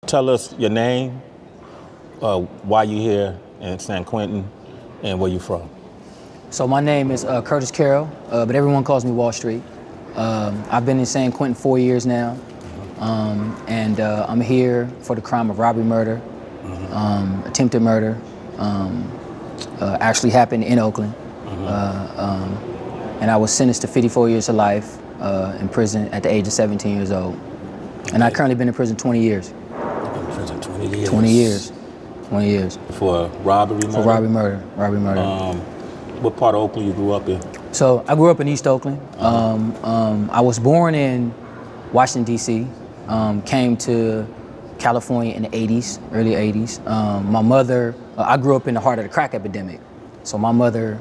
tell us your name, why you here in San Quentin, and where you from. So my name is Curtis Carroll, but everyone calls me Wall Street. I've been in San Quentin 4 years now, and I'm here for the crime of robbery, murder, attempted murder. Actually happened in Oakland, and I was sentenced to 54 years of life in prison at the age of 17 years old. And I've currently been in prison 20 years. Been in prison 20 years. 20 years. 20 years. For robbery, murder? For robbery, murder. Robbery, murder. What part of Oakland you grew up in? So I grew up in East Oakland. I was born in Washington, D.C., came to California in the 80s, early 80s. My mother, I grew up in the heart of the crack epidemic. So my mother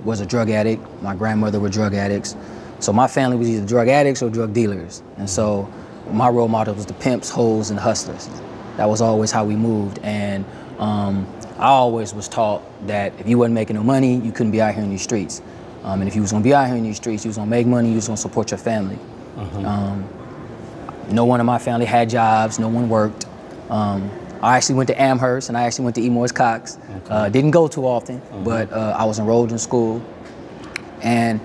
was a drug addict. My grandmother were drug addicts. So my family was either drug addicts or drug dealers. And so my role model was the pimps, hoes, and hustlers. That was always how we moved. And I always was taught that if you wasn't making no money, you couldn't be out here in these streets. And if you was gonna be out here in these streets, you was gonna make money, you was gonna support your family. No one in my family had jobs, no one worked. I actually went to Amherst and I actually went to E. Morris Cox. Didn't go too often, but I was enrolled in school. And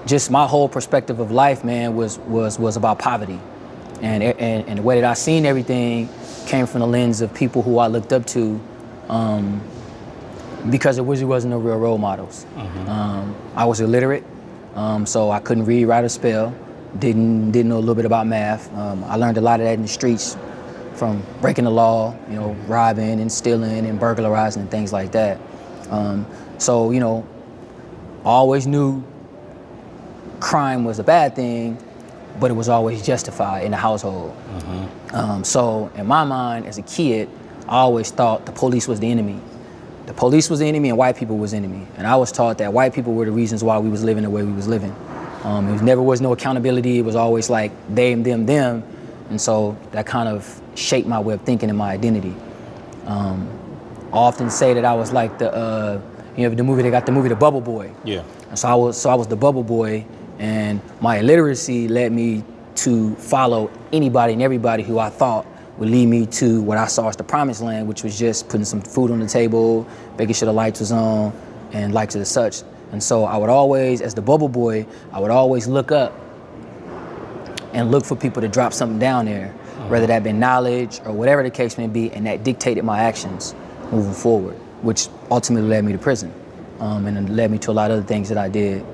just my whole perspective of life, man, was about poverty. And the way that I seen everything came from the lens of people who I looked up to, because there really wasn't no real role models. I was illiterate, so I couldn't read, write, or spell. Didn't know a little bit about math. I learned a lot of that in the streets, from breaking the law, robbing and stealing and burglarizing and things like that. So, I always knew crime was a bad thing, but it was always justified in the household. So in my mind, as a kid, I always thought the police was the enemy. The police was the enemy and white people was the enemy. And I was taught that white people were the reasons why we was living the way we was living. It never was no accountability. It was always like them, them, them. And so that kind of shaped my way of thinking and my identity. I often say that I was like the movie, they got the movie The Bubble Boy. Yeah. And so I was the Bubble Boy, and my illiteracy led me to follow anybody and everybody who I thought would lead me to what I saw as the promised land, which was just putting some food on the table, making sure the lights was on, and lights and such. And so I would always, as the Bubble Boy, I would always look up and look for people to drop something down there, whether that be knowledge or whatever the case may be, and that dictated my actions moving forward, which ultimately led me to prison, and it led me to a lot of other things that I did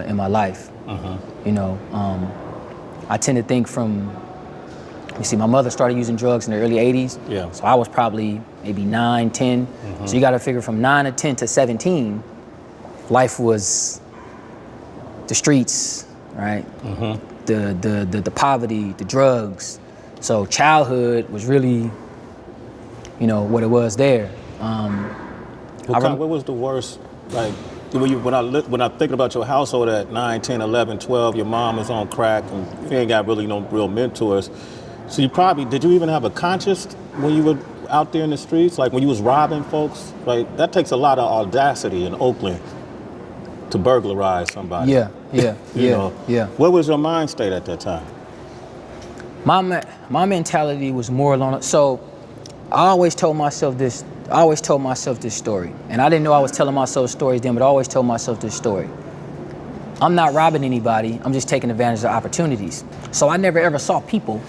in my life. I tend to think from, my mother started using drugs in the early 80s. Yeah. So I was probably maybe 9, 10. So you gotta figure from 9 to 10 to 17, life was the streets, right? The poverty, the drugs. So childhood was really, what it was there. What was the worst, like, when I think about your household at 9, 10, 11, 12, your mom is on crack and you ain't got really no real mentors. So did you even have a conscience when you were out there in the streets? Like when you was robbing folks? Like that takes a lot of audacity in Oakland to burglarize somebody. Yeah. What was your mind state at that time? My mentality was more along, so I always told myself this story. And I didn't know I was telling myself stories then, but I always told myself this story. I'm not robbing anybody, I'm just taking advantage of opportunities. So I never ever saw people,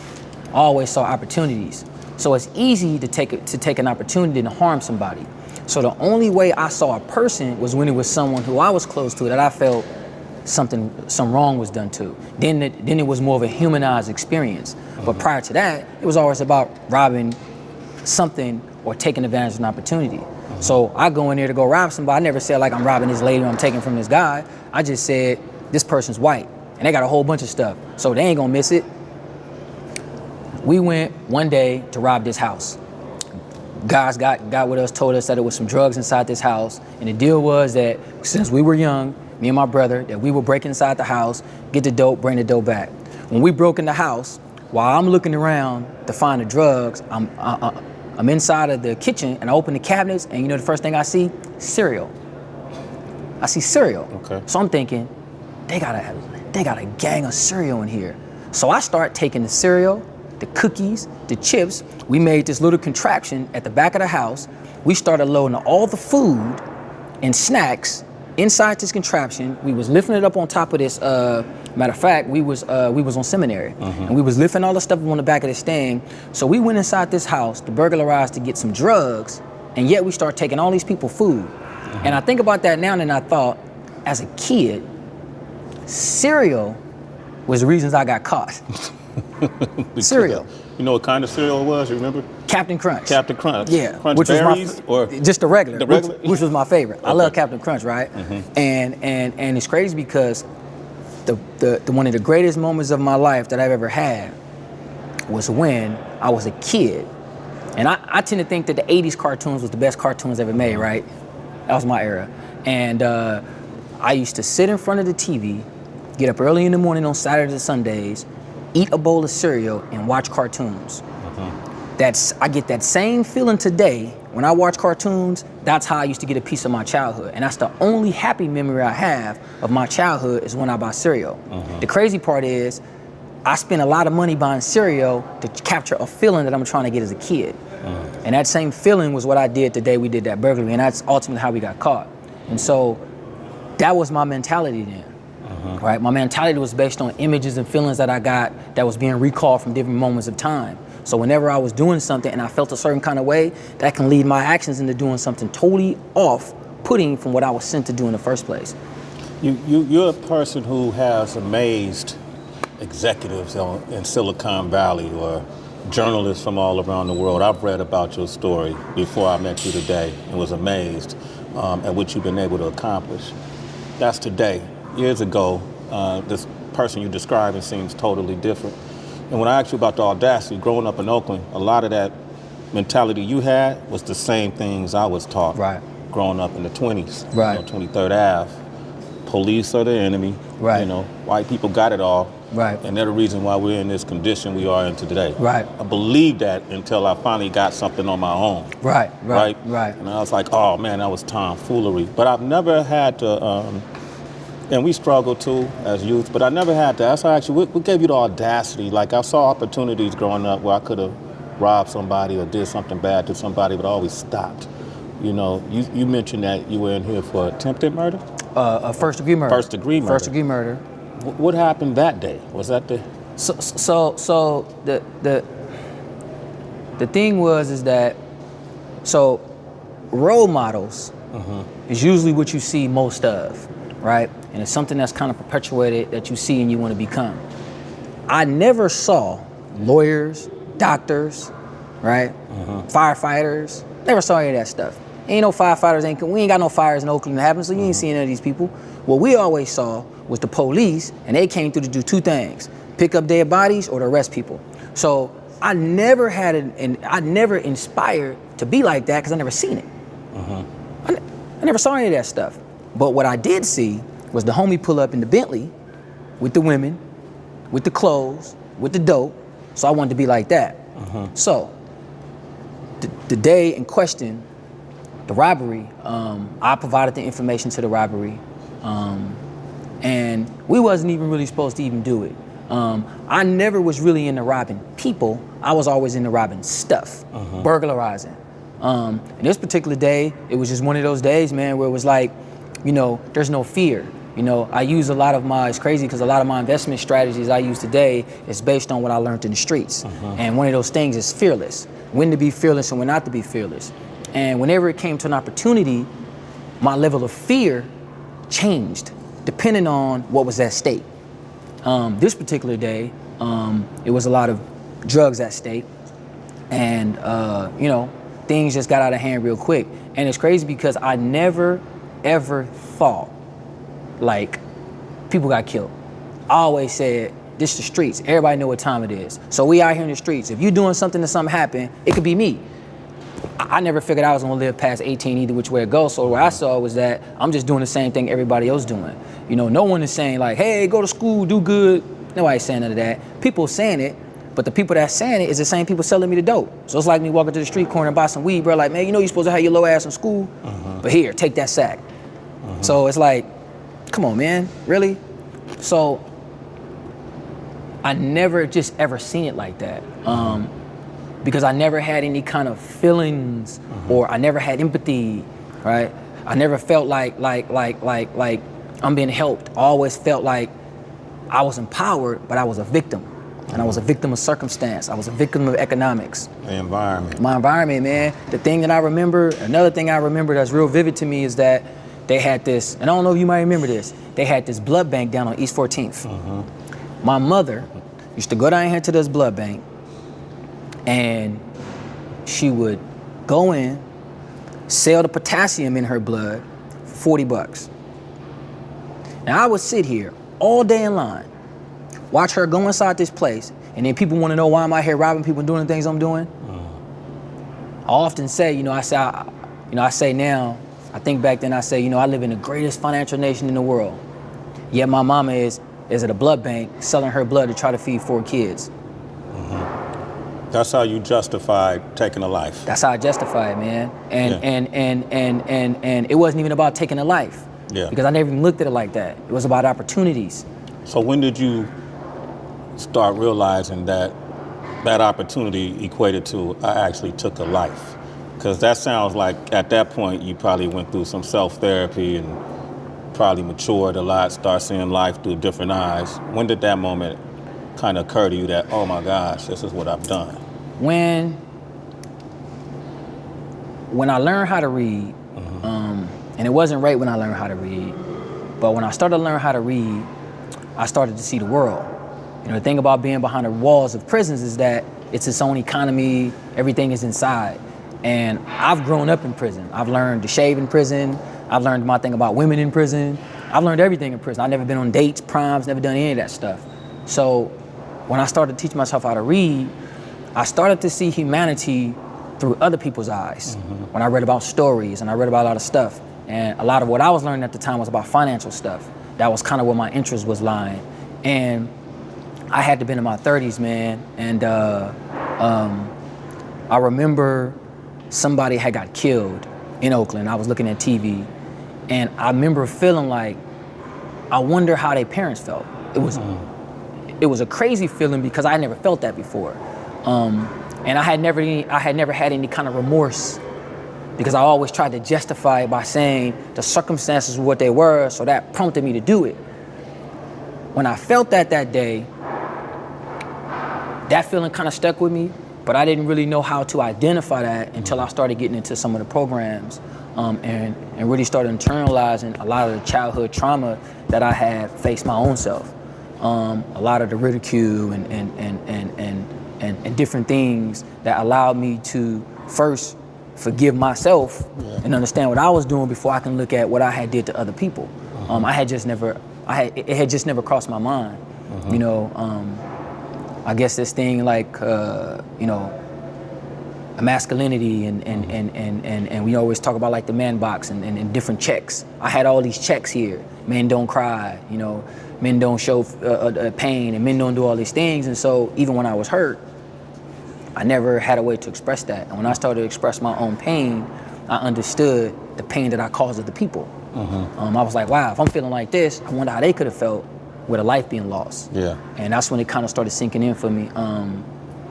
I always saw opportunities. So it's easy to take an opportunity to harm somebody. So the only way I saw a person was when it was someone who I was close to that I felt some wrong was done to. Then it was more of a humanized experience. But prior to that, it was always about robbing something or taking advantage of an opportunity. So I go in there to go rob somebody. I never said like I'm robbing this lady or I'm taking from this guy. I just said this person's white and they got a whole bunch of stuff, so they ain't gonna miss it. We went one day to rob this house. Guys got with us, told us that it was some drugs inside this house, and the deal was that since we were young, me and my brother, that we would break inside the house, get the dope, bring the dope back. When we broke in the house, while I'm looking around to find the drugs, I'm inside of the kitchen and I open the cabinets, and the first thing I see? Cereal. I see cereal. Okay. So I'm thinking, they got a gang of cereal in here. So I start taking the cereal, the cookies, the chips, we made this little contraption at the back of the house. We started loading all the food and snacks inside this contraption. We was lifting it up on top of this, matter of fact, we was on Seminary, and we was lifting all the stuff on the back of this thing. So we went inside this house to burglarize to get some drugs, and yet we started taking all these people food. And I think about that now, and I thought, as a kid, cereal was the reasons I got caught. Cereal. You know what kind of cereal it was? You remember? Captain Crunch. Captain Crunch. Yeah. Crunch which berries was or just the regular. The regular? Which was my favorite. Okay. I love Captain Crunch, right? And it's crazy because the one of the greatest moments of my life that I've ever had was when I was a kid. And I tend to think that the 80s cartoons was the best cartoons ever made, right? That was my era. And I used to sit in front of the TV, get up early in the morning on Saturdays and Sundays, eat a bowl of cereal, and watch cartoons. I get that same feeling today when I watch cartoons. That's how I used to get a piece of my childhood. And that's the only happy memory I have of my childhood is when I buy cereal. The crazy part is, I spent a lot of money buying cereal to capture a feeling that I'm trying to get as a kid. And that same feeling was what I did the day we did that burglary, and that's ultimately how we got caught. And so that was my mentality then. Right? My mentality was based on images and feelings that I got that was being recalled from different moments of time. So whenever I was doing something and I felt a certain kind of way, that can lead my actions into doing something totally off-putting from what I was sent to do in the first place. You're a person who has amazed executives in Silicon Valley or journalists from all around the world. I've read about your story before I met you today and was amazed at what you've been able to accomplish. That's today. Years ago, this person you're describing seems totally different. And when I asked you about the audacity, growing up in Oakland, a lot of that mentality you had was the same things I was taught. Right. Growing up in the 20s, Right. 23rd Ave. Police are the enemy. Right. You know, white people got it all. Right. And they're the reason why we're in this condition we are in today. Right. I believed that until I finally got something on my own. Right. And I was like, oh man, that was tomfoolery. But I've never had to, and we struggled too as youth, but I never had to. That's why I asked you, what gave you the audacity? Like, I saw opportunities growing up where I could have robbed somebody or did something bad to somebody, but I always stopped. You know, you mentioned that you were in here for attempted murder? First degree murder. First degree murder. First degree murder. What happened that day? Was that the... So the thing is that, so role models is usually what you see most of, right? And it's something that's kind of perpetuated that you see and you want to become. I never saw lawyers, doctors, right? Firefighters. Never saw any of that stuff. Ain't no firefighters, we ain't got no fires in Oakland that happen, so you ain't seeing any of these people. What we always saw was the police, and they came through to do two things: pick up dead bodies or to arrest people. So I never had I never inspired to be like that because I never seen it. I never saw any of that stuff. But what I did see was the homie pull up in the Bentley with the women, with the clothes, with the dope. So I wanted to be like that. So the day in question, the robbery, I provided the information to the robbery, and we wasn't even really supposed to even do it. I never was really into robbing people. I was always into robbing stuff, burglarizing. And this particular day, it was just one of those days, man, where it was like, you know, there's no fear. You know, I use a lot of it's crazy because a lot of my investment strategies I use today is based on what I learned in the streets. And one of those things is fearless. When to be fearless and when not to be fearless. And whenever it came to an opportunity, my level of fear changed depending on what was at stake. This particular day, it was a lot of drugs at stake, and you know, things just got out of hand real quick. And it's crazy because I never, ever thought like people got killed. I always said, this is the streets. Everybody know what time it is. So we out here in the streets. If you doing something and something happen, it could be me. I never figured I was gonna live past 18 either which way it goes. So what I saw was that I'm just doing the same thing everybody else doing. You know, no one is saying like, hey, go to school, do good. Nobody's saying none of that. People saying it, but the people that's saying it is the same people selling me the dope. So it's like me walking to the street corner and buy some weed, bro. Like, man, you know you're supposed to have your low ass in school, but here, take that sack. So it's like, come on, man, really? So I never just ever seen it like that. because I never had any kind of feelings or I never had empathy, right? I never felt like I'm being helped. I always felt like I was empowered, but I was a victim. And I was a victim of circumstance. I was a victim of economics. The environment. My environment, man. The thing that I remember, another thing I remember that's real vivid to me is that they had this, and I don't know if you might remember this, they had this blood bank down on East 14th. My mother used to go down here to this blood bank, and she would go in, sell the potassium in her blood for $40. Now I would sit here all day in line, watch her go inside this place, and then people want to know why I'm out here robbing people and doing the things I'm doing. I often say, I say now, I think back then I say, I live in the greatest financial nation in the world. Yet my mama is at a blood bank selling her blood to try to feed 4 kids. That's how you justify taking a life. That's how I justify it, man. And it wasn't even about taking a life. Yeah. Because I never even looked at it like that. It was about opportunities. So when did you start realizing that that opportunity equated to I actually took a life? Because that sounds like at that point you probably went through some self-therapy and probably matured a lot, start seeing life through different eyes. When did that moment kind of occur to you that, oh my gosh, this is what I've done? When I learned how to read, and it wasn't right when I learned how to read, but when I started to learn how to read, I started to see the world. The thing about being behind the walls of prisons is that it's its own economy, everything is inside. And I've grown up in prison. I've learned to shave in prison. I've learned my thing about women in prison. I've learned everything in prison. I've never been on dates, proms, never done any of that stuff. So when I started to teach myself how to read, I started to see humanity through other people's eyes. When I read about stories and I read about a lot of stuff. And a lot of what I was learning at the time was about financial stuff. That was kind of where my interest was lying. And I had to been in my 30s, man. And I remember somebody had got killed in Oakland. I was looking at TV. And I remember feeling like, I wonder how their parents felt. It was a crazy feeling because I never felt that before. And I had never had any kind of remorse because I always tried to justify it by saying the circumstances were what they were, so that prompted me to do it. When I felt that day, that feeling kind of stuck with me, but I didn't really know how to identify that until I started getting into some of the programs and really started internalizing a lot of the childhood trauma that I had faced my own self. A lot of the ridicule and different things that allowed me to first forgive myself and understand what I was doing before I can look at what I had did to other people. It had just never crossed my mind. I guess this thing like masculinity and we always talk about like the man box and different checks. I had all these checks here. Men don't cry, men don't show pain, and men don't do all these things. And so even when I was hurt, I never had a way to express that. And when I started to express my own pain, I understood the pain that I caused other people. I was like, wow, if I'm feeling like this, I wonder how they could have felt with a life being lost. Yeah. And that's when it kind of started sinking in for me.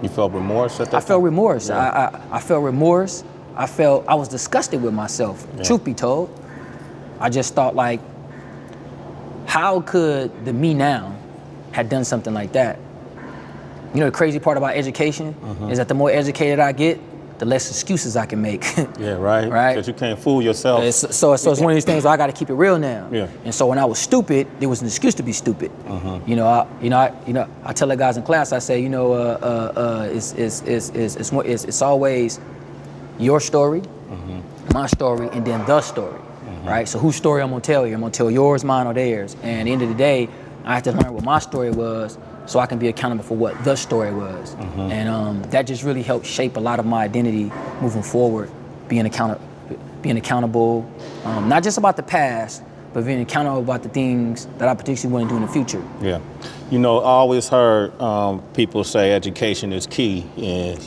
You felt remorse at that I felt time? remorse. Yeah. I felt remorse. I was disgusted with myself, truth be told. I just thought like, how could the me now had done something like that? The crazy part about education is that the more educated I get, the less excuses I can make. Yeah, right. Right. Because you can't fool yourself. So it's one of these things where I got to keep it real now. Yeah. And so when I was stupid, there was an excuse to be stupid. I tell the guys in class, I say, it's always your story, my story, and then the story. Right. So whose story I'm gonna tell you? I'm gonna tell yours, mine, or theirs. And at the end of the day, I have to learn what my story was, so I can be accountable for what the story was. And that just really helped shape a lot of my identity moving forward, being accountable, not just about the past, but being accountable about the things that I particularly want to do in the future. Yeah. I always heard people say education is key, and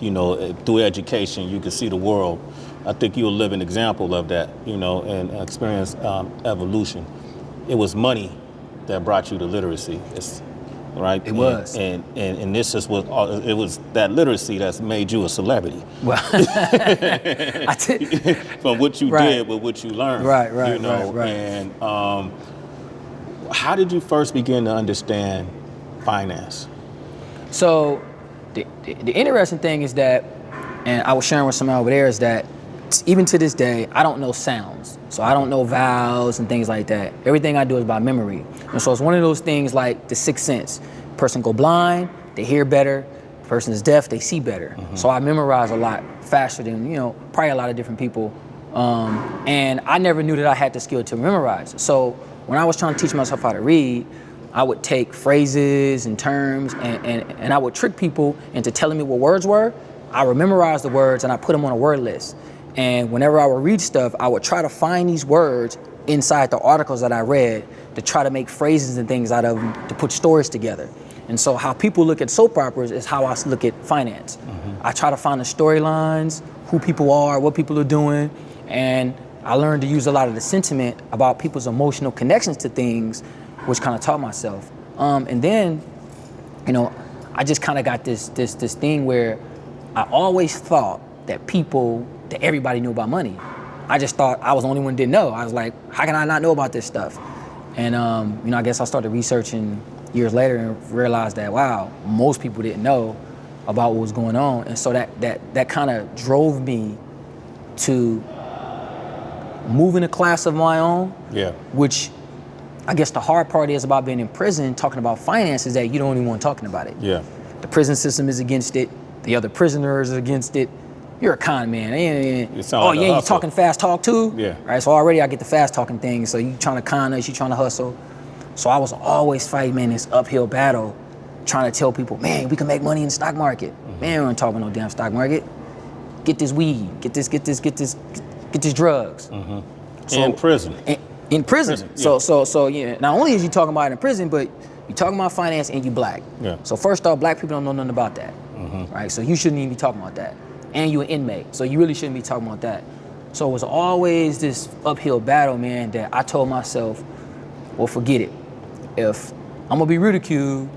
through education you can see the world. I think you're a living example of that, and experience evolution. It was money that brought you to literacy. right? It was. And this is what it was, that literacy that's made you a celebrity. Well, I did. From what you Right. did with what you learned. Right. You know, Right. and how did you first begin to understand finance? So the interesting thing is that, and I was sharing with someone over there, is that even to this day, I don't know sounds. So I don't know vowels and things like that. Everything I do is by memory. And so it's one of those things like the sixth sense. Person go blind, they hear better. Person is deaf, they see better. So I memorize a lot faster than, probably a lot of different people. And I never knew that I had the skill to memorize. So when I was trying to teach myself how to read, I would take phrases and terms and I would trick people into telling me what words were. I would memorize the words and I put them on a word list. And whenever I would read stuff, I would try to find these words inside the articles that I read to try to make phrases and things out of them to put stories together. And so how people look at soap operas is how I look at finance. I try to find the storylines, who people are, what people are doing, and I learned to use a lot of the sentiment about people's emotional connections to things, which kind of taught myself. And then, I just kind of got this thing where I always thought that everybody knew about money. I just thought I was the only one who didn't know. I was like, how can I not know about this stuff? And I guess I started researching years later and realized that, wow, most people didn't know about what was going on. And so that kind of drove me to move in a class of my own, which I guess the hard part is about being in prison, talking about finance, is that you don't even want talking about it. Yeah. The prison system is against it. The other prisoners are against it. You're a con man. You talking fast talk too? Yeah. Right, so already I get the fast talking thing. So you trying to con us, you trying to hustle. So I was always fighting, man, this uphill battle, trying to tell people, man, we can make money in the stock market. Man, we don't talk about no damn stock market. Get this weed, get this drugs. So, in prison. In prison. Yeah. So not only is you talking about it in prison, but you talking about finance and you black. Yeah. So first off, black people don't know nothing about that. Right? So you shouldn't even be talking about that. And you're an inmate, so you really shouldn't be talking about that. So it was always this uphill battle, man, that I told myself, well, forget it. If I'm gonna be ridiculed,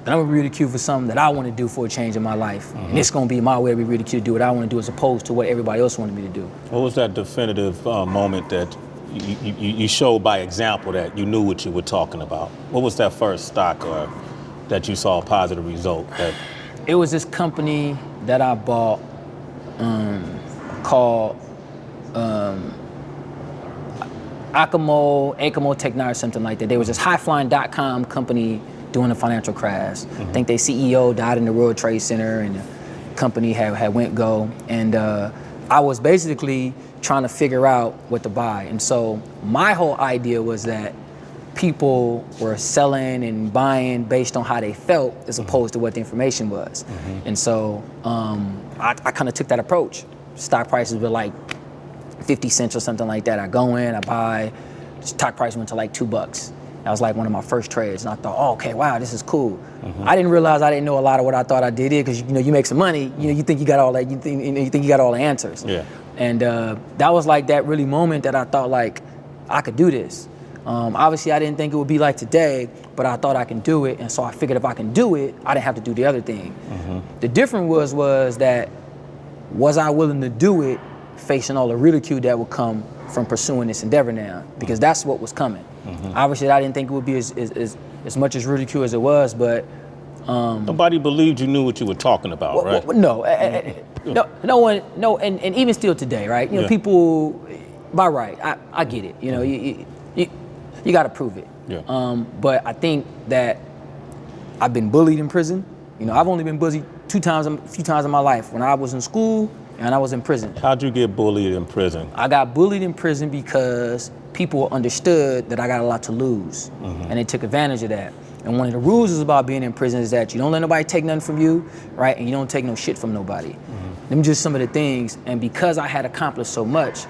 then I'm gonna be ridiculed for something that I wanna do for a change in my life. And it's gonna be my way to be ridiculed, to do what I wanna do as opposed to what everybody else wanted me to do. What was that definitive moment that you showed by example that you knew what you were talking about? What was that first stock or that you saw a positive result? It was this company that I bought called Acamo Technology or something like that. There was this highflying.com company during the financial crash. I think their CEO died in the World Trade Center and the company had went go. And I was basically trying to figure out what to buy. And so my whole idea was that people were selling and buying based on how they felt as opposed to what the information was. And so I kind of took that approach. Stock prices were like 50 cents or something like that. I go in, I buy, the stock price went to like $2. That was like one of my first trades. And I thought, oh, okay, wow, this is cool. I didn't realize I didn't know a lot of what I thought I did because you make some money, you think you got all that, you think you got all the answers. Yeah. And that was like that really moment that I thought like, I could do this. Obviously I didn't think it would be like today, but I thought I can do it. And so I figured if I can do it, I didn't have to do the other thing. The difference was that, was I willing to do it facing all the ridicule that would come from pursuing this endeavor now? Because that's what was coming. Obviously I didn't think it would be as much as ridicule as it was, but nobody believed you knew what you were talking about, right? No one, and even still today, right? People, by right, I get it. You got to prove it. Yeah. But I think that I've been bullied in prison. I've only been bullied a few times in my life. When I was in school and I was in prison. How'd you get bullied in prison? I got bullied in prison because people understood that I got a lot to lose, and they took advantage of that. And one of the rules is about being in prison is that you don't let nobody take nothing from you, right? And you don't take no shit from nobody. Them just some of the things. And because I had accomplished so much,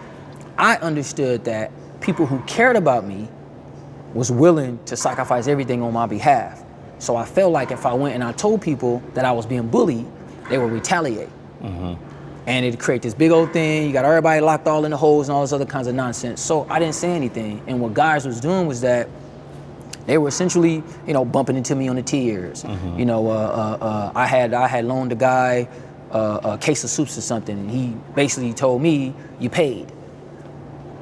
I understood that people who cared about me was willing to sacrifice everything on my behalf. So I felt like if I went and I told people that I was being bullied, they would retaliate. And it'd create this big old thing. You got everybody locked all in the holes and all this other kinds of nonsense. So I didn't say anything. And what guys was doing was that They were essentially, bumping into me on the tiers. I had loaned a guy a case of soups or something, and he basically told me, "You paid."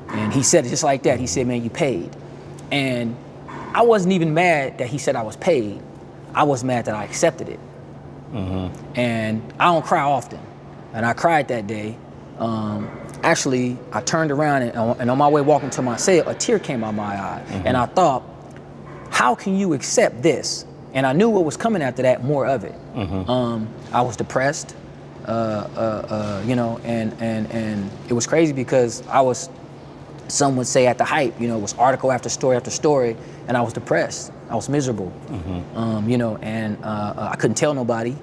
And he said it just like that. He said, "Man, you paid." And I wasn't even mad that he said I was paid. I was mad that I accepted it. And I don't cry often, and I cried that day. Actually, I turned around and on my way walking to my cell, a tear came out of my eye, and I thought, how can you accept this? And I knew what was coming after that, more of it. I was depressed, and it was crazy because I was, some would say at the hype, it was article after story, and I was depressed. I was miserable, I couldn't tell nobody.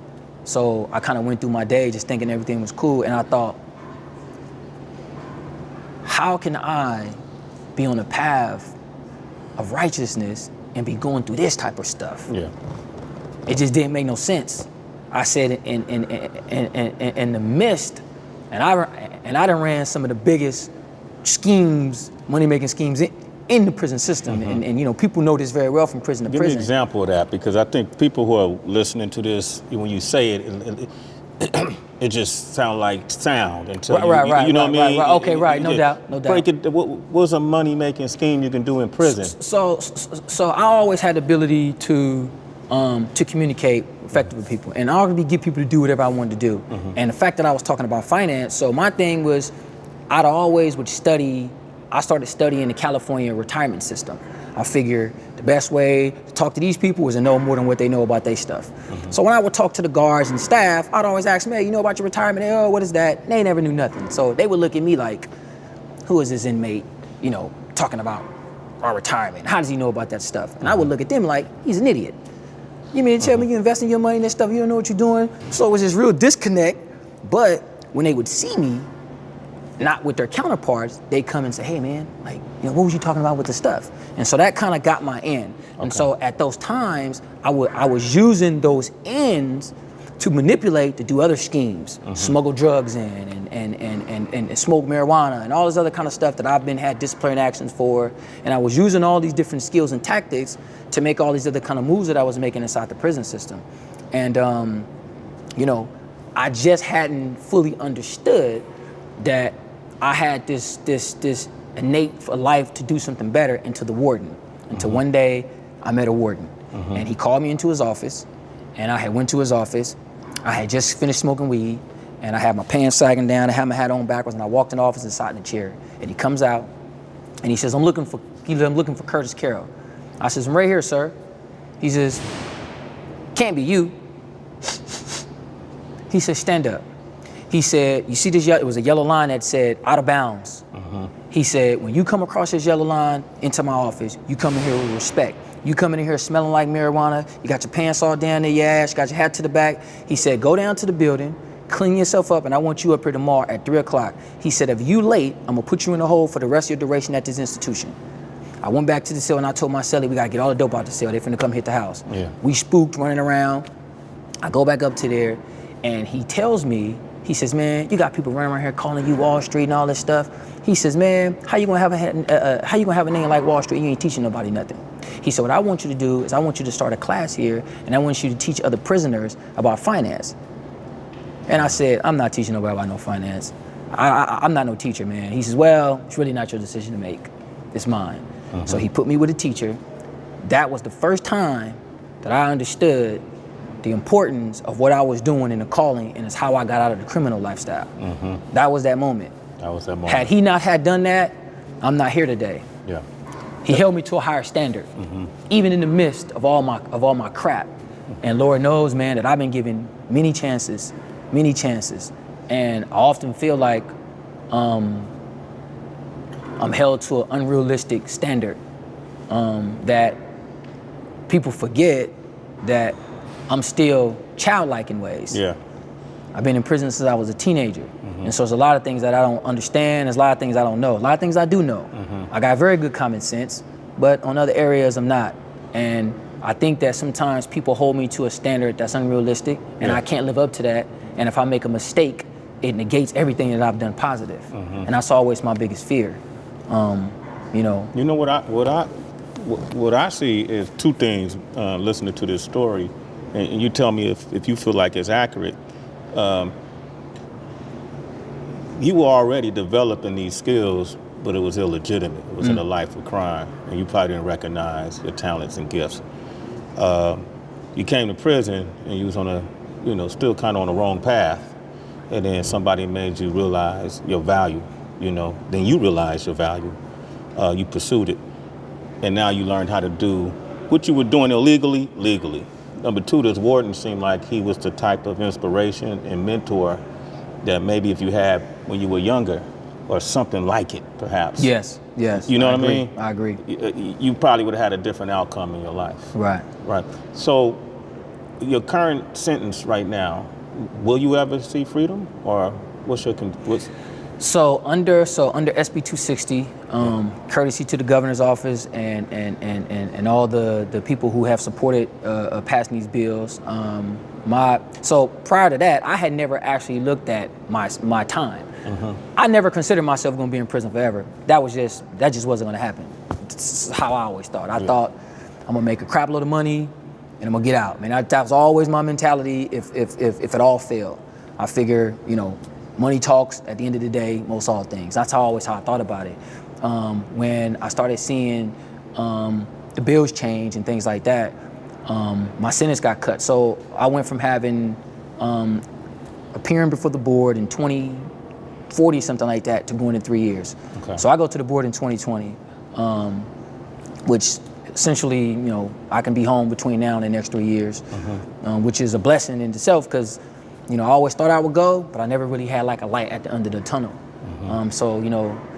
So I kind of went through my day just thinking everything was cool, and I thought, how can I be on a path of righteousness and be going through this type of stuff? Yeah. It just didn't make no sense. I said in the midst, and I done ran some of the biggest schemes, money-making schemes in the prison system, and people know this very well from prison to prison. Give me an example of that, because I think people who are listening to this, when you say it, it just sounds like sound until right, you know what I mean? Right. Okay, right, no doubt. Break it. What's a money-making scheme you can do in prison? So I always had the ability to communicate effectively with people, and I already get people to do whatever I wanted to do. And the fact that I was talking about finance, so my thing was, I started studying the California retirement system. I figured the best way to talk to these people is to know more than what they know about their stuff. So when I would talk to the guards and staff, I'd always ask them, "Hey, you know about your retirement?" "Oh, what is that?" They never knew nothing. So they would look at me like, who is this inmate, talking about our retirement? How does he know about that stuff? And I would look at them like, he's an idiot. You mean to tell me you investing your money in this stuff, you don't know what you're doing? So it was this real disconnect. But when they would see me, not with their counterparts, they come and say, "Hey man, what was you talking about with the stuff?" And so that kind of got my end. And so at those times, I was using those ends to manipulate, to do other schemes, smuggle drugs in and smoke marijuana and all this other kind of stuff that I've had disciplinary actions for. And I was using all these different skills and tactics to make all these other kind of moves that I was making inside the prison system. And I just hadn't fully understood that I had this innate for life to do something better into the warden. Until one day I met a warden, and he called me into his office, and I had went to his office. I had just finished smoking weed, and I had my pants sagging down, I had my hat on backwards, and I walked in the office and sat in the chair. And he comes out, and he says, I'm looking for Curtis Carroll. I says, "I'm right here, sir." He says, "Can't be you." He says, "Stand up." He said, "You see this, it was a yellow line that said out of bounds." He said, "When you come across this yellow line into my office, you come in here with respect. You come in here smelling like marijuana, you got your pants all down to your ass, you got your hat to the back." He said, "Go down to the building, clean yourself up, and I want you up here tomorrow at 3 o'clock. He said, "If you late, I'm gonna put you in the hole for the rest of your duration at this institution." I went back to the cell and I told my cellie, "We gotta get all the dope out the cell. They finna come hit the house." Yeah. We spooked, running around. I go back up to there, and he tells me, he says, "Man, you got people running around here calling you Wall Street and all this stuff." He says, "Man, how you gonna have a name like Wall Street? You ain't teaching nobody nothing." He said, "What I want you to do is I want you to start a class here, and I want you to teach other prisoners about finance." And I said, "I'm not teaching nobody about no finance. I'm not no teacher, man." He says, "Well, it's really not your decision to make. It's mine." So he put me with a teacher. That was the first time that I understood the importance of what I was doing in the calling, and it's how I got out of the criminal lifestyle. That was that moment. Had he not had done that, I'm not here today. Yeah. He held me to a higher standard, even in the midst of all my crap. And Lord knows, man, that I've been given many chances, and I often feel like I'm held to an unrealistic standard, that people forget that I'm still childlike in ways. Yeah. I've been in prison since I was a teenager. And so there's a lot of things that I don't understand. There's a lot of things I don't know. A lot of things I do know. I got very good common sense, but on other areas I'm not. And I think that sometimes people hold me to a standard that's unrealistic, and I can't live up to that. And if I make a mistake, it negates everything that I've done positive. And that's always my biggest fear. You know what What I see is two things listening to this story, and you tell me if you feel like it's accurate. You were already developing these skills, but it was illegitimate. It was in a life of crime, and you probably didn't recognize your talents and gifts. You came to prison, and you was on a, still kind of on the wrong path, and then somebody made you realize your value. Then you realized your value. You pursued it. And now you learned how to do what you were doing illegally, legally. Number two, this warden seemed like he was the type of inspiration and mentor that maybe if you had when you were younger, or something like it, perhaps. Yes. You know what I mean? I agree. You probably would have had a different outcome in your life. Right. So, your current sentence right now, will you ever see freedom, or what's? So under SB 260, courtesy to the governor's office and all the people who have supported passing these bills. So prior to that, I had never actually looked at my time. I never considered myself going to be in prison forever. That just wasn't going to happen. That's how I always thought. I thought I'm gonna make a crap load of money and I'm gonna get out. Man, that was always my mentality. If it all failed, I figure money talks at the end of the day, most all things. That's how I thought about it. When I started seeing the bills change and things like that, my sentence got cut. So I went from having appearing before the board in 2040, something like that, to going in 3 years. Okay. So I go to the board in 2020, which essentially, I can be home between now and the next 3 years, which is a blessing in itself because, I always thought I would go, but I never really had like a light at the end of the tunnel. So,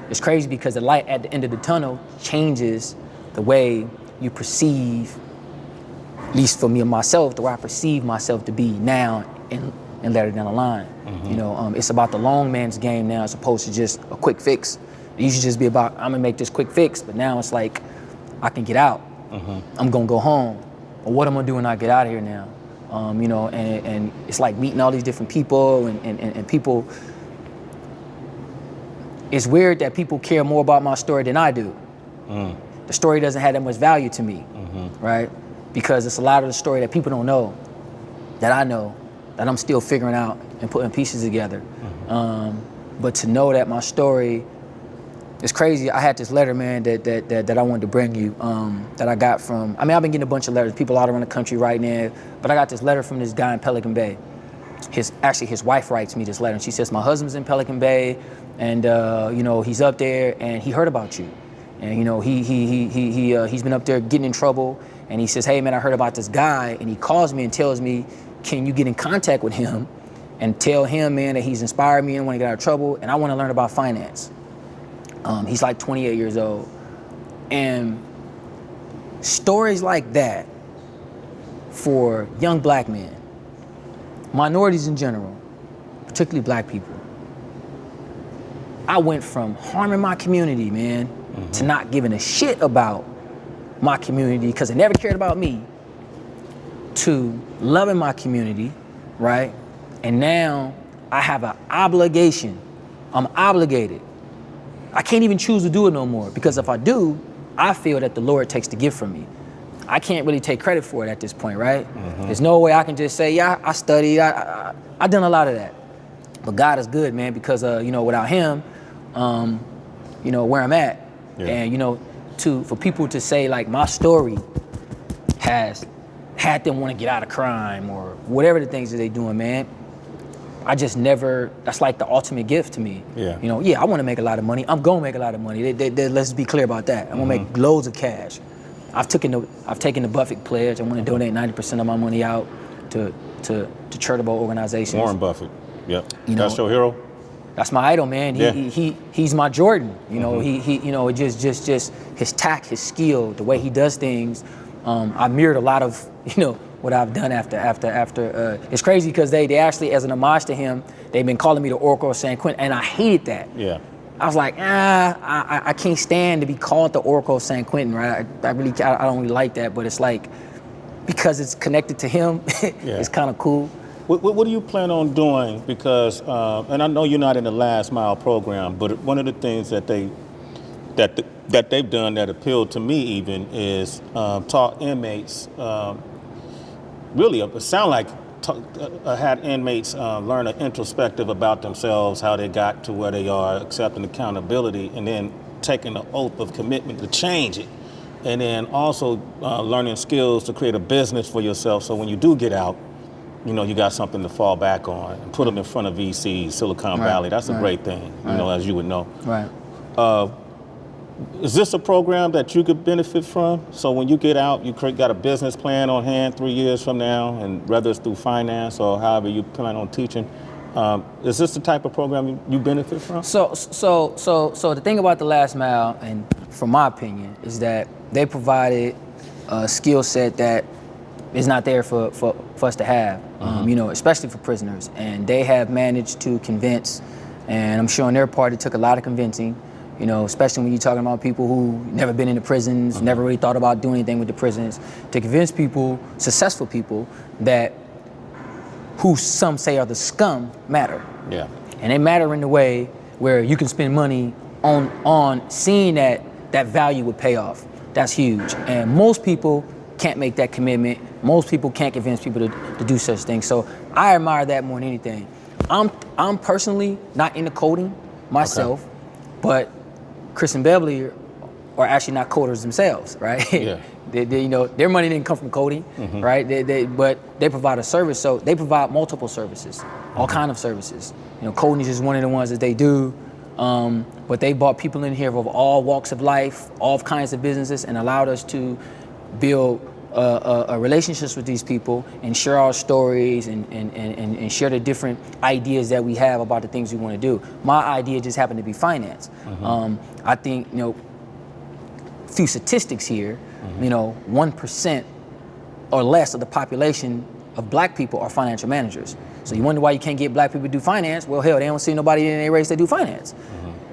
it's crazy because the light at the end of the tunnel changes the way you perceive, at least for me and myself, the way I perceive myself to be now and later down the line. It's about the long man's game now as opposed to just a quick fix. It used to just be about, I'm gonna make this quick fix, but now it's like, I can get out. I'm gonna go home. Or what I'm gonna do when I get out of here now? And it's like meeting all these different people and people. It's weird that people care more about my story than I do. The story doesn't have that much value to me, right? Because it's a lot of the story that people don't know, that I know, that I'm still figuring out and putting pieces together. But to know that my story, it's crazy. I had this letter, man, that I wanted to bring you, that I got from, I've been getting a bunch of letters, people all around the country right now, but I got this letter from this guy in Pelican Bay. His wife writes me this letter, and she says, my husband's in Pelican Bay, and he's up there, and he heard about you. And he's been up there getting in trouble, and he says, hey man, I heard about this guy, and he calls me and tells me, can you get in contact with him and tell him, man, that he's inspired me and want to get out of trouble, and I want to learn about finance. He's like 28 years old. And stories like that for young black men, minorities in general, particularly black people, I went from harming my community, man, to not giving a shit about my community because they never cared about me, to loving my community, right? And now I have an obligation. I'm obligated. I can't even choose to do it no more because if I do, I feel that the Lord takes the gift from me. I can't really take credit for it at this point, right? There's no way I can just say, yeah, I studied, I done a lot of that. But God is good, man, because without him, where I'm at, and for people to say like my story has had them want to get out of crime or whatever the things that they doing, man. I just never, that's like the ultimate gift to me. I want to make a lot of money. I'm going to make a lot of money. Let's be clear about that. I'm going to make loads of cash. I've taken the Buffett pledge. I want to donate 90% of my money out to charitable organizations. Warren Buffett. That's your hero? That's my idol, man. He's my Jordan. He just his tact, his skill, the way he does things. I mirrored a lot of, what I've done after. It's crazy because they actually, as an homage to him, they've been calling me the Oracle of San Quentin, and I hated that. I was like, I can't stand to be called the Oracle of San Quentin, right? I don't really like that, but it's like, because it's connected to him, it's kind of cool. What do you plan on doing? Because, and I know you're not in the last mile program, but one of the things that that they've done that appealed to me even is taught inmates, really, it sound like had inmates learn an introspective about themselves, how they got to where they are, accepting accountability, and then taking the oath of commitment to change it. And then also learning skills to create a business for yourself, so when you do get out, you know, you got something to fall back on, and put them in front of VCs, Silicon Valley. That's a great thing, you know, as you would know. Right. Is this a program that you could benefit from? So when you get out, you got a business plan on hand 3 years from now, and whether it's through finance or however you plan on teaching, is this the type of program you benefit from? So the thing about the Last Mile, and from my opinion, is that they provided a skill set that is not there for us to have, you know, especially for prisoners. And they have managed to convince, and I'm sure on their part it took a lot of convincing, you know, especially when you're talking about people who never been into prisons, never really thought about doing anything with the prisons, to convince people, successful people, that who some say are the scum matter. Yeah. And they matter in the way where you can spend money on seeing that value would pay off. That's huge. And most people can't make that commitment. Most people can't convince people to do such things. So I admire that more than anything. I'm personally not into coding myself, but Chris and Beverly are actually not coders themselves, right? Yeah. they, you know, their money didn't come from coding, right? But they provide a service, so they provide multiple services, all kind of services. You know, coding is just one of the ones that they do. But they brought people in here of all walks of life, all kinds of businesses, and allowed us to build relationships with these people and share our stories and share the different ideas that we have about the things we want to do. My idea just happened to be finance. I think, you know, a few statistics here, you know, 1% or less of the population of black people are financial managers. So you wonder why you can't get black people to do finance? Well, hell, they don't see nobody in their race that do finance,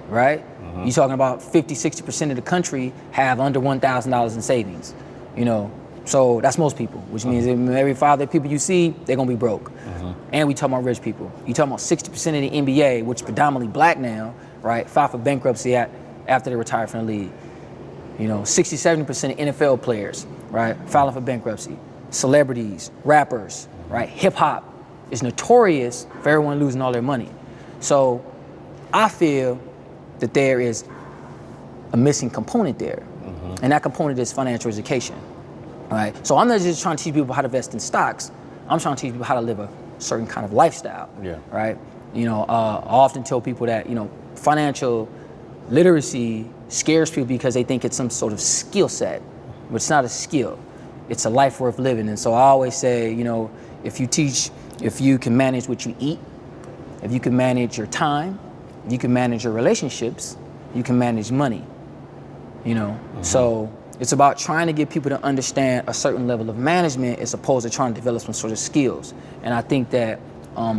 right? You're talking about 50, 60% of the country have under $1,000 in savings, you know? So that's most people, which means every 5 people you see, they're gonna be broke. And we talking about rich people. You talking about 60% of the NBA, which is predominantly black now, right? Filed for bankruptcy after they retired from the league. You know, 60, 70% of NFL players, right? Filing for bankruptcy. Celebrities, rappers, right? Hip hop is notorious for everyone losing all their money. So I feel that there is a missing component there. And that component is financial education. All right, so I'm not just trying to teach people how to invest in stocks. I'm trying to teach people how to live a certain kind of lifestyle. Yeah. Right. You know, I often tell people that, you know, financial literacy scares people because they think it's some sort of skill set, but it's not a skill. It's a life worth living. And so I always say, you know, if you can manage what you eat, if you can manage your time, if you can manage your relationships, you can manage money. You know, so it's about trying to get people to understand a certain level of management as opposed to trying to develop some sort of skills. And I think that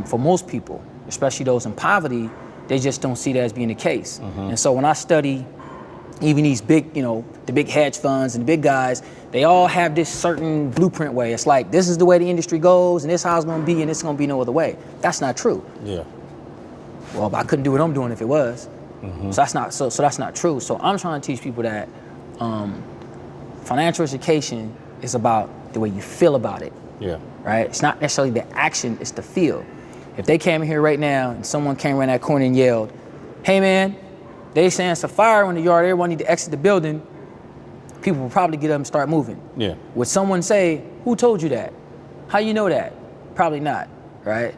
for most people, especially those in poverty, they just don't see that as being the case. And so when I study even these big, you know, the big hedge funds and the big guys, they all have this certain blueprint way. It's like, this is the way the industry goes, and this is how it's gonna be, and it's gonna be no other way. That's not true. Yeah. Well, I couldn't do what I'm doing if it was. So that's not so that's not true. So I'm trying to teach people that financial education is about the way you feel about it. Yeah. Right? It's not necessarily the action, it's the feel. If they came in here right now and someone came around that corner and yelled, "Hey man, they saying it's a fire in the yard, everyone need to exit the building," people will probably get up and start moving. Yeah. Would someone say, "Who told you that? How you know that?" Probably not, right?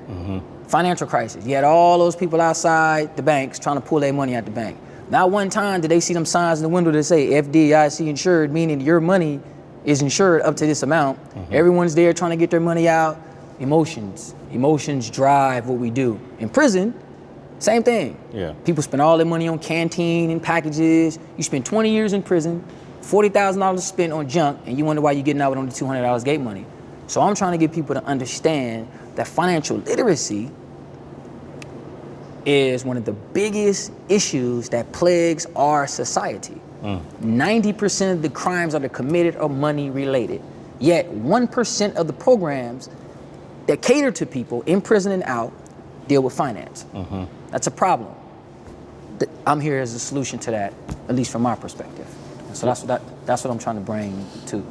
Financial crisis. You had all those people outside the banks trying to pull their money out the bank. Not one time did they see them signs in the window that say FDIC insured, meaning your money is insured up to this amount. Everyone's there trying to get their money out. Emotions drive what we do. In prison, same thing. Yeah. People spend all their money on canteen and packages. You spend 20 years in prison, $40,000 spent on junk, and you wonder why you're getting out with only $200 gate money. So I'm trying to get people to understand that financial literacy is one of the biggest issues that plagues our society. 90% of the crimes that are committed are money related. Yet 1% of the programs that cater to people in prison and out deal with finance. That's a problem. I'm here as a solution to that, at least from my perspective. So that's what I'm trying to bring to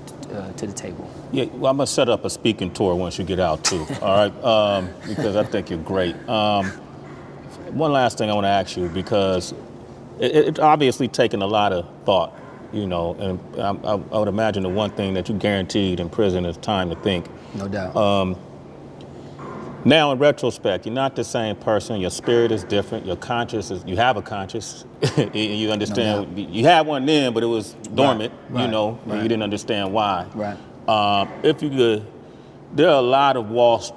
the table. Yeah, well, I'm gonna set up a speaking tour once you get out too. All right, because I think you're great. One last thing I want to ask you, because it's obviously taken a lot of thought, and I would imagine the one thing that you guaranteed in prison is time to think. No doubt. Now, in retrospect, you're not the same person. Your spirit is different. Your conscience you have a conscience. You understand. No you had one then, but it was dormant. Right. You didn't understand why. Right. If you could, there are a lot of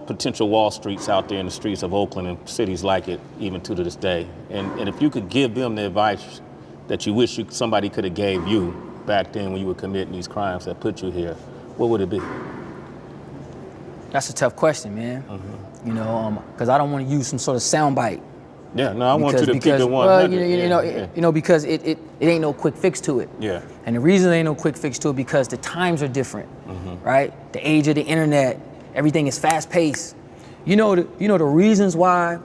potential Wall Streets out there in the streets of Oakland and cities like it, even to this day. And if you could give them the advice that you wish somebody could have gave you back then when you were committing these crimes that put you here, what would it be? That's a tough question, man. Mm-hmm. Because I don't want to use some sort of soundbite. Yeah, no, I want you to keep it 100. Because it ain't no quick fix to it. Yeah. And the reason there ain't no quick fix to it because the times are different, right? The age of the internet, everything is fast paced. You know the reasons why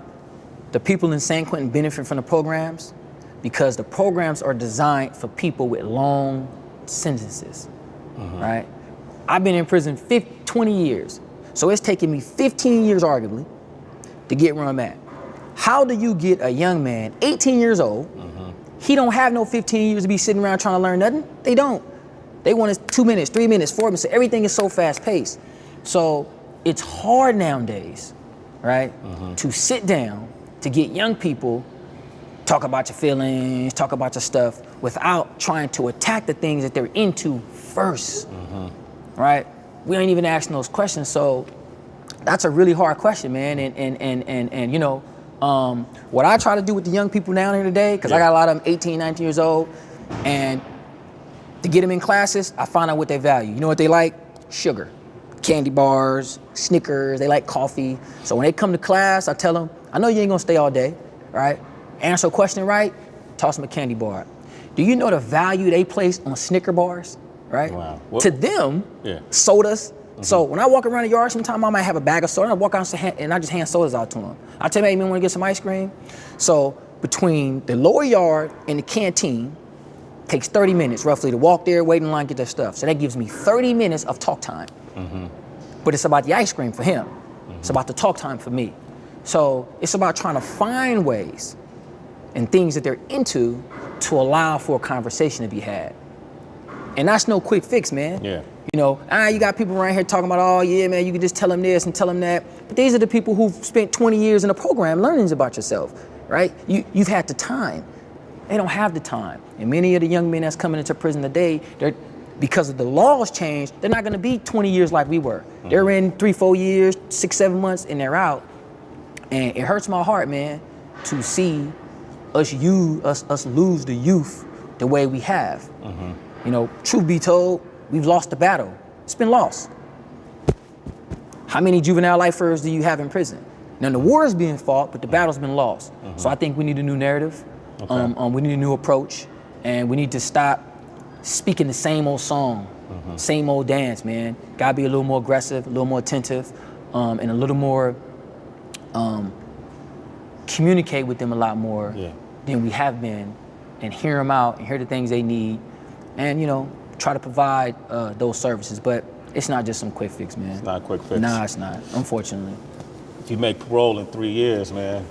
the people in San Quentin benefit from the programs? Because the programs are designed for people with long sentences, right? I've been in prison 20 years. So it's taken me 15 years, arguably, to get where I'm at. How do you get a young man, 18 years old, he don't have no 15 years to be sitting around trying to learn nothing? They don't. They want it 2 minutes, 3 minutes, 4 minutes. Everything is so fast paced. So it's hard nowadays, right, to sit down, to get young people, talk about your feelings, talk about your stuff, without trying to attack the things that they're into first, right? We ain't even asking those questions, so that's a really hard question, man. And what I try to do with the young people down here today, because I got a lot of them 18, 19 years old, and to get them in classes, I find out what they value. You know what they like? Sugar, candy bars, Snickers, they like coffee. So when they come to class, I tell them, I know you ain't gonna stay all day, right? Answer a question right, toss them a candy bar. Do you know the value they place on Snicker bars? Right? Wow. To them, sodas. So when I walk around the yard, sometimes I might have a bag of soda. I walk out and I just hand sodas out to them. I tell them, hey, man, want to get some ice cream? So between the lower yard and the canteen, takes 30 minutes roughly to walk there, wait in line, get their stuff. So that gives me 30 minutes of talk time. But it's about the ice cream for him. It's about the talk time for me. So it's about trying to find ways and things that they're into to allow for a conversation to be had. And that's no quick fix, man. Yeah. You got people around here talking about, oh yeah, man, you can just tell them this and tell them that. But these are the people who've spent 20 years in a program learning about yourself, right? You've had the time. They don't have the time. And many of the young men that's coming into prison today, because of the laws changed, they're not gonna be 20 years like we were. They're in 3-4 years, 6-7 months, and they're out. And it hurts my heart, man, to see us lose the youth the way we have. Truth be told, we've lost the battle. It's been lost. How many juvenile lifers do you have in prison? Now the war is being fought, but the battle's been lost. So I think we need a new narrative. We need a new approach, and we need to stop speaking the same old song, same old dance, man. Gotta be a little more aggressive, a little more attentive, and a little more communicate with them a lot more than we have been, and hear them out and hear the things they need. And try to provide those services, but it's not just some quick fix, man. It's not a quick fix. Nah, it's not, unfortunately. If you make parole in 3 years, man,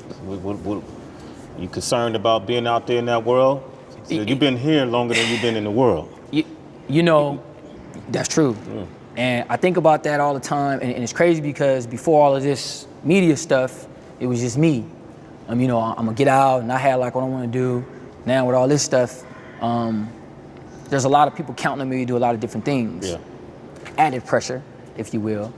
you concerned about being out there in that world? So you've been here longer than you've been in the world. That's true. And I think about that all the time, and it's crazy because before all of this media stuff, it was just me. I'm gonna get out, and I had like what I want to do. Now with all this stuff, there's a lot of people counting on me to do a lot of different things. Added pressure, if you will.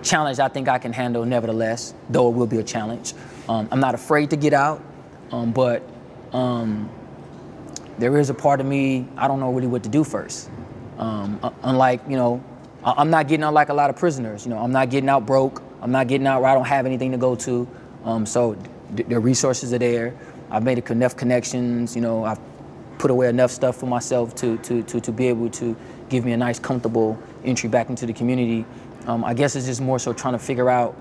Challenge I think I can handle nevertheless, though it will be a challenge. I'm not afraid to get out, but there is a part of me, I don't know really what to do first. Unlike, I'm not getting out like a lot of prisoners. I'm not getting out broke. I'm not getting out where I don't have anything to go to. So the resources are there. I've made enough connections. I've put away enough stuff for myself to be able to give me a nice, comfortable entry back into the community. I guess it's just more so trying to figure out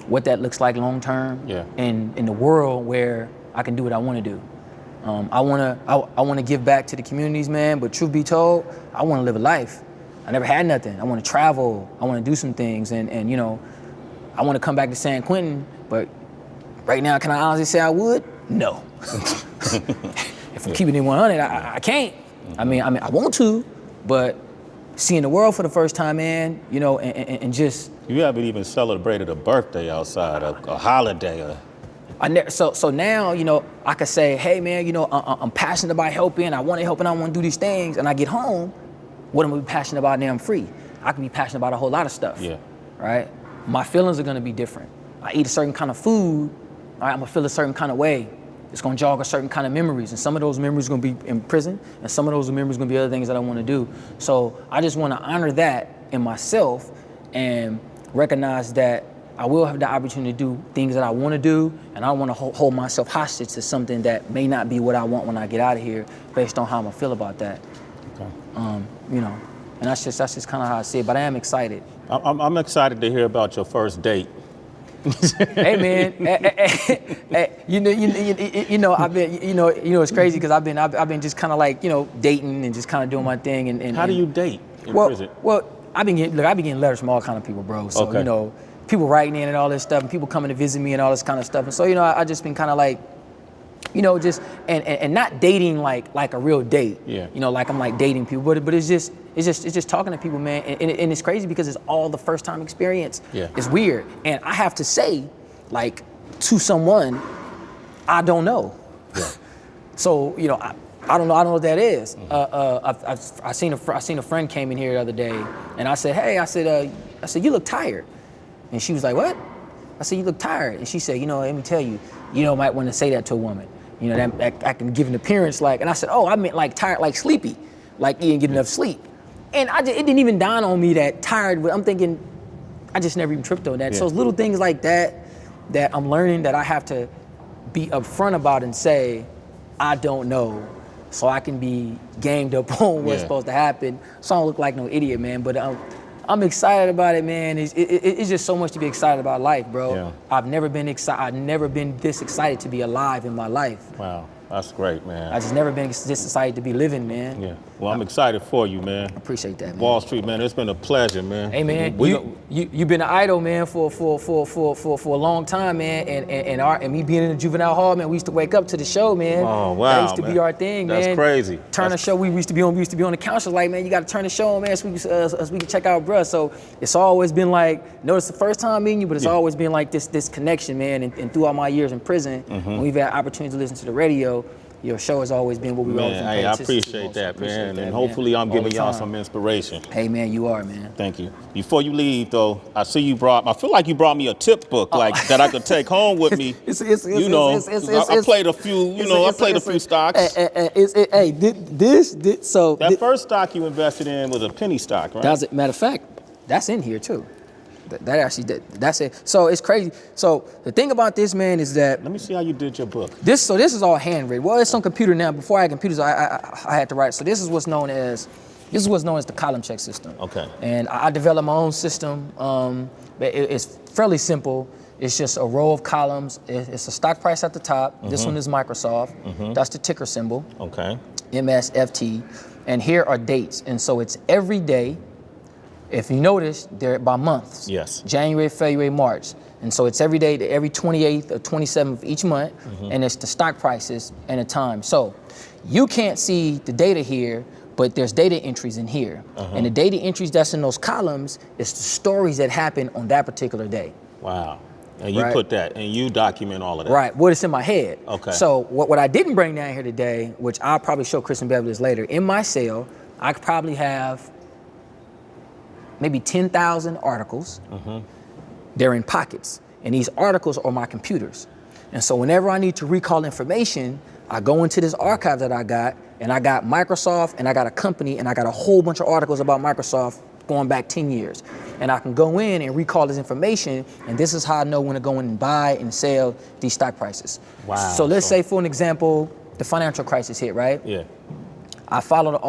what that looks like long term in the world where I can do what I want to do. I want to give back to the communities, man. But truth be told, I want to live a life. I never had nothing. I want to travel. I want to do some things, and you know, I want to come back to San Quentin. But right now, can I honestly say I would? No. If I'm keeping it 100, I can't. I mean, I want to, but seeing the world for the first time, man, you know, and just. You haven't even celebrated a birthday outside, a holiday. So now, you know, I could say, hey, man, you know, I'm passionate about helping. I want to help and I want to do these things. And I get home, what am I passionate about now? I'm free. I can be passionate about a whole lot of stuff. Yeah. Right? My feelings are going to be different. I eat a certain kind of food, all right, I'm going to feel a certain kind of way. It's going to jog a certain kind of memories. And some of those memories are going to be in prison. And some of those memories are going to be other things that I want to do. So I just want to honor that in myself and recognize that I will have the opportunity to do things that I want to do, and I don't want to hold myself hostage to something that may not be what I want when I get out of here, based on how I'm gonna feel about that. Okay. You know, and that's just kind of how I see it. But I am excited. I'm excited to hear about your first date. Hey man, you know, I've been, you know, it's crazy because I've been just kind of like, you know, dating and just kind of doing my thing. And how do you date in prison? Well, I've been getting letters from all kind of people, bro. So you know. People writing in and all this stuff, and people coming to visit me and all this kind of stuff. And so, you know, I just been kind of like, you know, just and not dating like a real date. Yeah. You know, like I'm like dating people, but it's just talking to people, man. And it's crazy because it's all the first time experience. Yeah. It's weird, and I have to say, like, to someone, I don't know. Yeah. So you know, I don't know what that is. Mm-hmm. I seen a friend came in here the other day, and I said, hey, I said you look tired. And she was like, what? I said, you look tired. And she said, you know, let me tell you, you know, might want to say that to a woman. You know, that can give an appearance like, and I said, oh, I meant like tired, like sleepy, like you didn't get enough sleep. And it didn't even dawn on me that tired, I'm thinking, I just never even tripped on that. Yeah. So it's little things like that I'm learning that I have to be upfront about and say, I don't know, so I can be gamed up on what's supposed to happen, so I don't look like no idiot, man. But I'm excited about it, man. It's just so much to be excited about life, bro. Yeah. I've never been this excited to be alive in my life. Wow, that's great, man. I just never been this excited to be living, man. Yeah. Well, I'm excited for you, man. I appreciate that, man. Wall Street, man. It's been a pleasure, man. Hey, man. You've been an idol, man, for a long time, man. And me being in the juvenile hall, man, we used to wake up to the show, man. Oh wow, that used to be our thing, man. That's crazy. The show. We used to be on the council, like, man, you got to turn the show on, man, so we can check out, bruh. So it's always been like, notice the first time meeting you, but it's always been like this connection, man. And throughout my years in prison, when we've had opportunity to listen to the radio, your show has always been what we always been. Hey, I appreciate that, man. And hopefully I'm giving y'all some inspiration. Hey, man, you are, man. Thank you. Before you leave, though, I feel like you brought me a tip book, like that I could take home with me. I played a few stocks. That first stock you invested in was a penny stock, right? Matter of fact, that's in here too. That's it. So it's crazy. So the thing about this, man, is that, let me see how you did your book. This is all handwritten. Well, it's on computer now. Before I had computers, I had to write. So this is what's known as the column check system. Okay. And I developed my own system. It's fairly simple. It's just a row of columns. It's a stock price at the top. Mm-hmm. This one is Microsoft. Mm-hmm. That's the ticker symbol. Okay. MSFT. And here are dates. And so it's every day. If you notice, they're by months. Yes. January, February, March. And so it's every day, every 28th or 27th of each month, and it's the stock prices and the time. So you can't see the data here, but there's data entries in here. And the data entries that's in those columns is the stories that happen on that particular day. Wow. And you put that, and you document all of that. Right, what is in my head. Okay. So what I didn't bring down here today, which I'll probably show Chris and Beverly this later, in my cell, I could probably have maybe 10,000 articles. They're in pockets. And these articles are my computers. And so whenever I need to recall information, I go into this archive that I got, and I got Microsoft, and I got a company, and I got a whole bunch of articles about Microsoft going back 10 years. And I can go in and recall this information, and this is how I know when to go in and buy and sell these stock prices. Wow. So let's say, for an example, the financial crisis hit, right? Yeah. I followed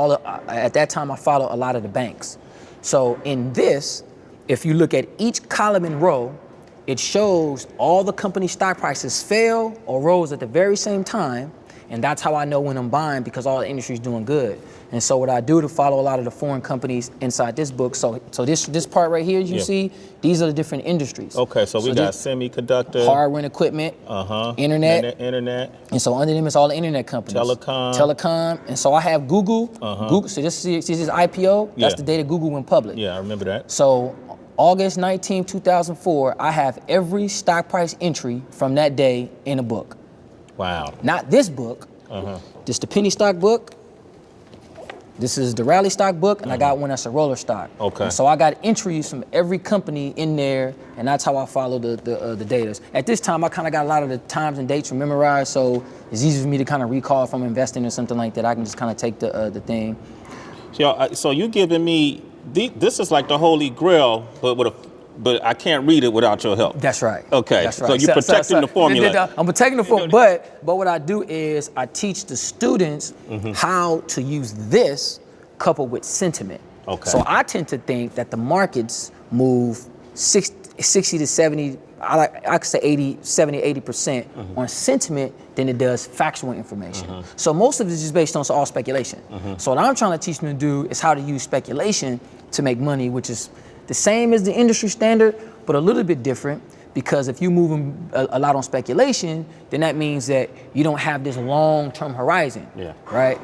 at that time, I followed a lot of the banks. So in this, if you look at each column and row, it shows all the company stock prices fell or rose at the very same time, and that's how I know when I'm buying, because all the industry's doing good. And so what I do to follow a lot of the foreign companies inside this book, so this part right here you see, these are the different industries. Okay, so we got semiconductor, hardware and equipment, internet, and so under them is all the internet companies. Telecom, and so I have Google. Google. So this is IPO. That's the day that Google went public. Yeah, I remember that. So August 19, 2004, I have every stock price entry from that day in a book. Wow. Not this book. This is the penny stock book. This is the rally stock book, and I got one that's a roller stock. Okay. And so I got entries from every company in there, and that's how I follow the data. At this time, I kind of got a lot of the times and dates memorized, so it's easy for me to kind of recall if I'm investing or something like that. I can just kind of take the thing. So you giving me, this is like the Holy Grail, but I can't read it without your help. That's right. Okay. That's right. So you're protecting the formula. I'm protecting the formula, but what I do is I teach the students how to use this coupled with sentiment. Okay. So I tend to think that the markets move 60 to 70, I could say 80, 70, 80% on sentiment than it does factual information. So most of it is just based on all speculation. So what I'm trying to teach them to do is how to use speculation to make money, which is the same as the industry standard, but a little bit different, because if you're moving a lot on speculation, then that means that you don't have this long-term horizon, right?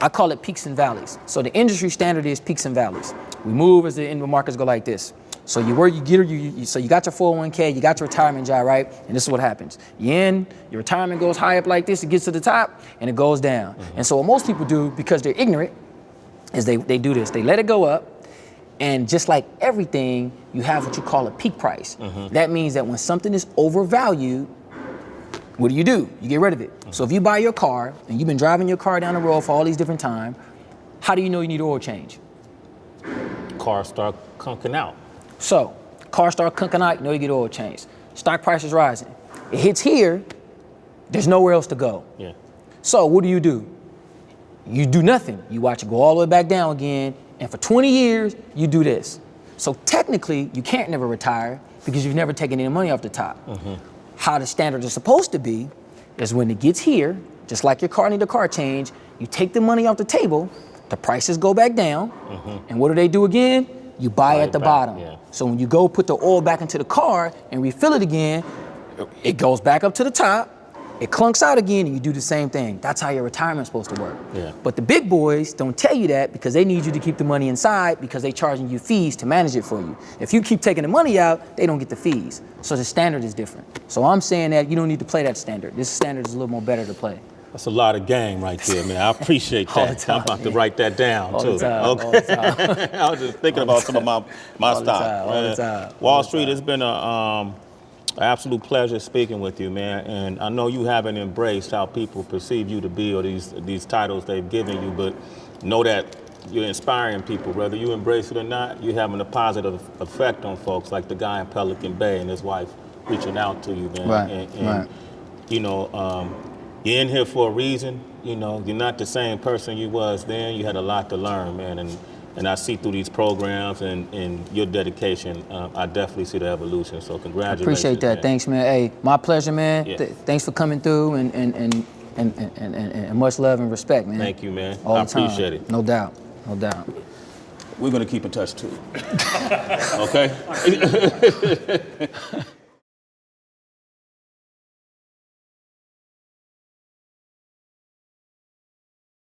I call it peaks and valleys. So the industry standard is peaks and valleys. We move as the markets go like this. So you got your 401k, you got your retirement job, right? And this is what happens. Your retirement goes high up like this, it gets to the top, and it goes down. And so what most people do, because they're ignorant, is they do this. They let it go up, and just like everything, you have what you call a peak price. That means that when something is overvalued, what do? You get rid of it. So if you buy your car, and you've been driving your car down the road for all these different times, how do you know you need oil change? Car start conking out. So, car start conking out, you know you get oil change. Stock price is rising. It hits here, there's nowhere else to go. So what do? You do nothing. You watch it go all the way back down again, and for 20 years, you do this. So technically, you can't never retire because you've never taken any money off the top. How the standard is supposed to be is when it gets here, just like your car need a car change, you take the money off the table, the prices go back down, and what do again? You buy at the bottom. So when you go put the oil back into the car and refill it again, it goes back up to the top, it clunks out again, and you do the same thing. That's how your retirement's supposed to work. But the big boys don't tell you that because they need you to keep the money inside because they're charging you fees to manage it for you. If you keep taking the money out, they don't get the fees. So the standard is different. So I'm saying that you don't need to play that standard. This standard is a little more better to play. That's a lot of game right there, man. I appreciate that. I'm about to write that down, all too. The time, all the time. I was just thinking about some of my stock. All the time. Wall Street, it's been an absolute pleasure speaking with you, man. And I know you haven't embraced how people perceive you to be or these titles they've given you, but know that you're inspiring people. Whether you embrace it or not, you're having a positive effect on folks, like the guy in Pelican Bay and his wife reaching out to you, man. Right. You know, you're in here for a reason. You know, you're not the same person you was then. You had a lot to learn, man. And I see through these programs and your dedication, I definitely see the evolution. So congratulations. Appreciate that. Man. Thanks, man. Hey, my pleasure, man. Yeah. Thanks for coming through and much love and respect, man. Thank you, man. All I the time. appreciate it. No doubt. No doubt. We're gonna keep in touch too. Okay?